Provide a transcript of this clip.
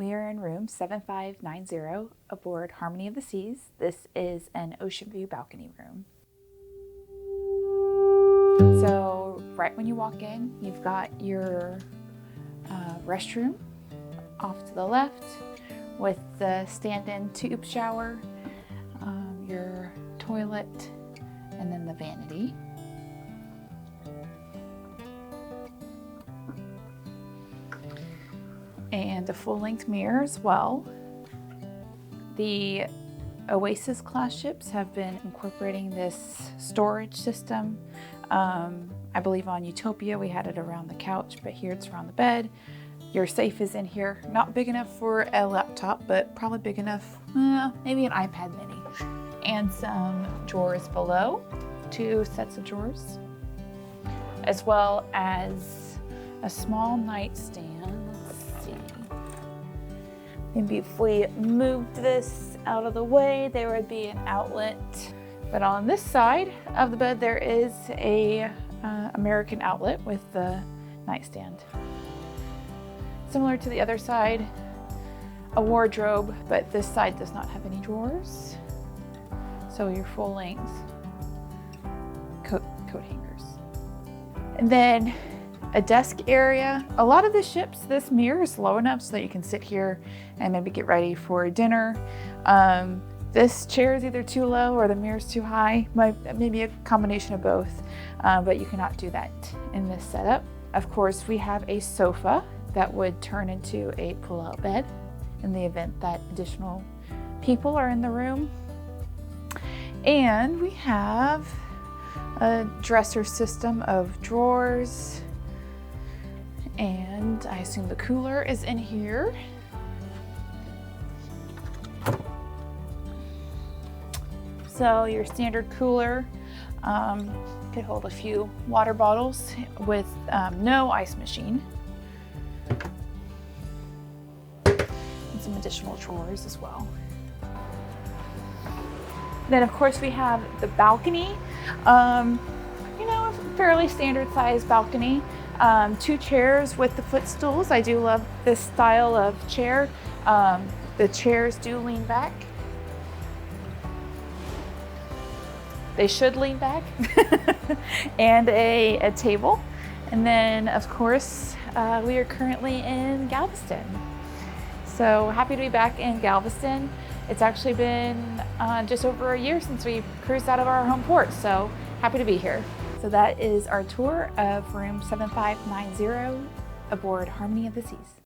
We are in room 7590 aboard Harmony of the Seas. This is an Oceanview balcony room. So right when you walk in, you've got your restroom off to the left with the stand-in tube shower, your toilet, and then the vanity. And a full-length mirror as well. The Oasis class ships have been incorporating this storage system. I believe on Utopia we had it around the couch, but here it's around the bed. Your safe is in here. Not big enough for a laptop, but probably big enough, maybe an iPad mini. And some drawers below, 2 sets of drawers, as well as a small nightstand. Let's see. Maybe if we moved this out of the way, there would be an outlet. But on this side of the bed, there is a American outlet with the nightstand. Similar to the other side, a wardrobe, but this side does not have any drawers. So your full length coat hangers. And then a desk area. A lot of the ships, this mirror is low enough so that you can sit here and maybe get ready for dinner. This chair is either too low or the mirror is too high. Maybe a combination of both, but you cannot do that in this setup. Of course, we have a sofa that would turn into a pull-out bed in the event that additional people are in the room. And we have a dresser system of drawers, and I assume the cooler is in here. So your standard cooler could hold a few water bottles with no ice machine. And some additional drawers as well. Then of course we have the balcony. A fairly standard sized balcony. 2 chairs with the footstools. I do love this style of chair. The chairs do lean back. They should lean back. And a table. And then of course, we are currently in Galveston. So happy to be back in Galveston. It's actually been just over a year since we cruised out of our home port, so happy to be here. So that is our tour of room 7590 aboard Harmony of the Seas.